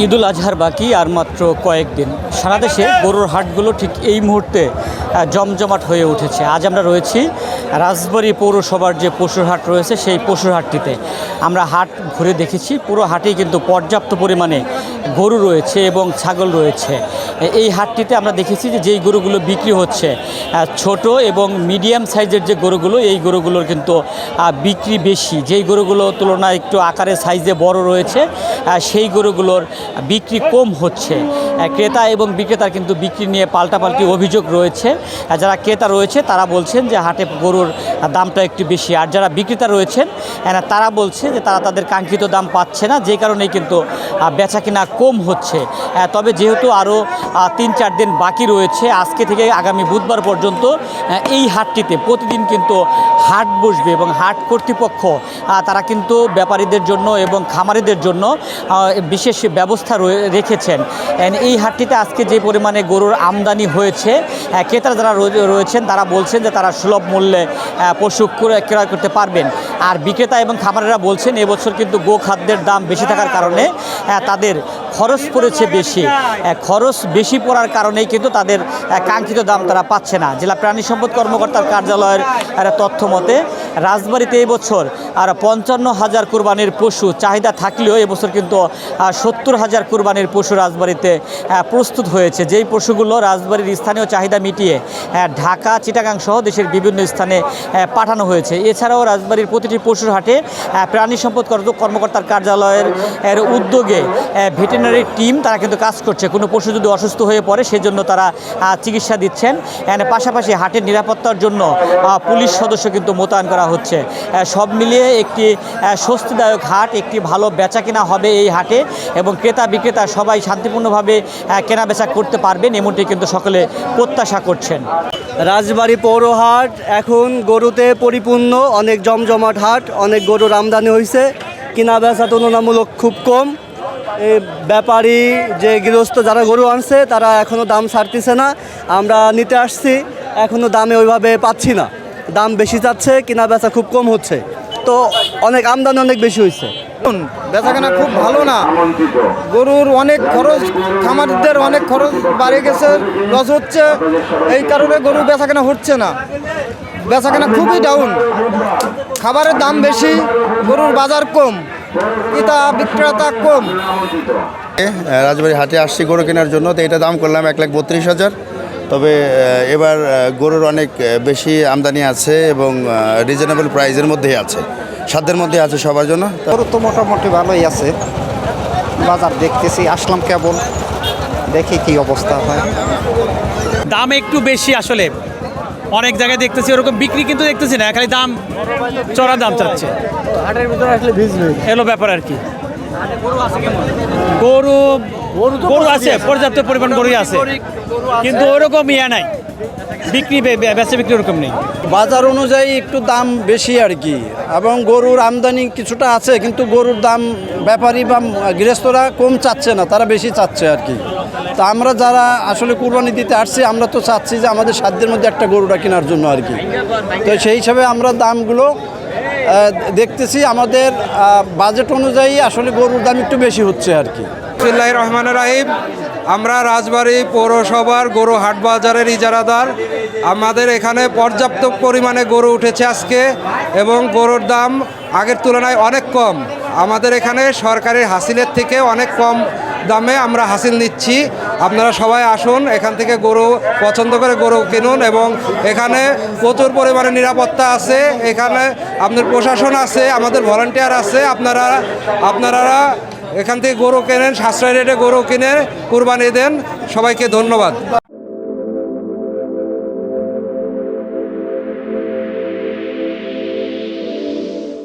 ঈদুল আজহার বাকি আর মাত্র কয়েকদিন। সারা দেশে গরুর হাটগুলো ঠিক এই মুহূর্তে জমজমাট হয়ে উঠেছে। আজ আমরা রয়েছি রাজবাড়ী পৌরসভার যে পশুর হাট রয়েছে সেই পশুর হাটটিতে। আমরা হাট ঘুরে দেখেছি, পুরো হাটেই কিন্তু পর্যাপ্ত পরিমাণে গরু রয়েছে এবং ছাগল রয়েছে। এই হাটটিতে আমরা দেখেছি যে যেই গরুগুলো বিক্রি হচ্ছে ছোট এবং মিডিয়াম সাইজের যে গরুগুলো, এই গরুগুলোর কিন্তু বিক্রি বেশি। যেই গরুগুলো তুলনায় একটু আকারে সাইজে বড় রয়েছে সেই গরুগুলোর বিক্রি কম হচ্ছে। ক্রেতা এবং বিক্রেতার কিন্তু বিক্রি নিয়ে পাল্টাপাল্টি অভিযোগ রয়েছে। যারা ক্রেতা রয়েছে তারা বলছেন যে হাটে গরুর দামটা একটু বেশি, আর যারা বিক্রেতা রয়েছেন তারা বলছে যে তারা তাদের কাঙ্ক্ষিত দাম পাচ্ছে না, যে কারণেই কিন্তু বেচা কিনা কম হচ্ছে। তবে যেহেতু আরও 3-4 দিন বাকি রয়েছে, আজকে থেকে আগামী বুধবার পর্যন্ত এই হাটটিতে প্রতিদিন কিন্তু হাট বসবে এবং হাট কর্তৃপক্ষ তারা কিন্তু ব্যাপারীদের জন্য এবং খামারিদের জন্য বিশেষ ব্যবস্থা রেখেছেন। এই হাটটিতে আজকে যে পরিমাণে গরুর আমদানি হয়েছে, ক্রেতারা যারা রয়েছেন তারা বলছেন যে তারা সুলভ মূল্যে পশু ক্রয় করতে পারবেন। আর বিক্রেতা এবং খামারিরা বলছেন এবছর কিন্তু গোখাদ্যের দাম বেশি থাকার কারণে তাদের খরচ পড়েছে বেশি। খরচ বেশি পড়ার কারণেই কিন্তু তাদের কাঙ্ক্ষিত দাম তারা পাচ্ছে না। জেলা প্রাণী সম্পদ কর্মকর্তার কার্যালয়ের তথ্য মতে রাজবাড়ীতে এবছর 55,000 কুরবানির পশু চাহিদা থাকলেও এবছর কিন্তু 70,000 কুরবানির পশু রাজবাড়ীতে প্রস্তুত হয়েছে। যেই পশুগুলো রাজবাড়ীর স্থানীয় চাহিদা মিটিয়ে ঢাকা, চিটাগাং সহ দেশের বিভিন্ন স্থানে পাঠানো হয়েছে। এছাড়াও রাজবাড়ীর প্রতিটি পশুর হাটে প্রাণী সম্পদ কর্মকর্তার কার্যালয়ের উদ্যোগে ভেটেরিনারি টিম তারা কিন্তু কাজ করছে। কোনো পশু যদি অসুস্থ হয়ে পড়ে সেজন্য তারা চিকিৎসা দিচ্ছেন। পাশাপাশি হাটের নিরাপত্তার জন্য পুলিশ সদস্য কিন্তু মোতায়েন করা হচ্ছে। সব মিলিয়ে একটি স্বস্তিদায়ক হাট, একটি ভালো বেচা কেনা হবে এই হাটে এবং ক্রেতা বিক্রেতা সবাই শান্তিপূর্ণভাবে কেনা বেচা করতে পারবেন, এমনটি কিন্তু সকলে প্রত্যাশা করছেন। রাজবাড়ী পৌরহাট এখন গরুতে পরিপূর্ণ, অনেক জমজমাট হাট, অনেক গরুর আমদানি হয়েছে। কিনা বেচা তুলনামূলক খুব কম। ব্যাপারী যে গৃহস্থ যারা গরু আনছে তারা এখনও দাম ছাড়তেছে না। আমরা নিতে আসছি, এখনও দামে ওইভাবে পাচ্ছি না। দাম বেশি যাচ্ছে, কিনা বেচা খুব কম হচ্ছে। তো অনেক আমদানি অনেক বেশি হয়েছে। বেচাকেনা খুব ভালো না, গরুর অনেক খরচ, খামারদের অনেক খরচ বাড়ে গেছে, লস হচ্ছে। এই কারণে গরু বেচাকেনা হচ্ছে না, বেচাকেনা খুবই ডাউন। খাবারের দাম বেশি, গরুর বাজার কম, ক্রেতা বিক্রেতা কম। রাজবাড়ী হাটে আসছি গরু কেনার জন্য, তো এটা দাম করলাম 1,32,000। তবে এবার গরুর অনেক বেশি আমদানি আছে এবং রিজনেবল প্রাইসের মধ্যেই আছে, সাধ্যের মধ্যে আছে সবার জন্য। গরু তো মোটামুটি ভালোই আছে, বাজার দেখতেছি, আসলাম কেবল, দেখি কি অবস্থা হয়। দাম একটু বেশি, আসলে অনেক জায়গায় দেখতেছি ওরকম বিক্রি কিন্তু দেখতেছি না, খালি দাম চড়া দাম চাচ্ছে। হাটের ভিতরে আসলে ভিজবে এলো ব্যাপার আর কি। গরু আছে, পর্যাপ্ত পরিমাণ গরুই আছে, কিন্তু ওরকম নাই, বিক্রি বেচা বিক্রি ওরকম নেই। বাজার অনুযায়ী একটু দাম বেশি আর কি, এবং গরুর আমদানি কিছুটা আছে, কিন্তু গরুর দাম ব্যাপারী বা গৃহস্থরা কম চাচ্ছে না, তারা বেশি চাচ্ছে আর কি। তা আমরা যারা আসলে কুরবানি দিতে আসছি, আমরা তো চাচ্ছি যে আমাদের সাধ্যের মধ্যে একটা গরুটা কেনার জন্য আর কি। তো সেই হিসাবে আমরা দামগুলো দেখতেছি, আমাদের বাজেট অনুযায়ী আসলে গরুর দাম একটু বেশি হচ্ছে আর কি। বিসমিল্লাহির রহমানির রহিম। আমরা রাজবাড়ী পৌরসভার গরু হাট বাজারের ইজারাদার। আমাদের এখানে পর্যাপ্ত পরিমাণে গরু উঠেছে আজকে এবং গরুর দাম আগের তুলনায় অনেক কম। আমাদের এখানে সরকারি হাসিলের থেকে অনেক কম দামে আমরা হাসিল নিচ্ছি। আপনারা সবাই আসুন, এখান থেকে গরু পছন্দ করে গরু কিনুন এবং এখানে প্রচুর পরিমাণে নিরাপত্তা আছে, এখানে আপনার প্রশাসন আছে, আমাদের ভলান্টিয়ার আছে। আপনারা এখান থেকে গরু কেনেন, সাশ্রয় রেটে গরু কিনে কুরবানি দেন। সবাইকে ধন্যবাদ।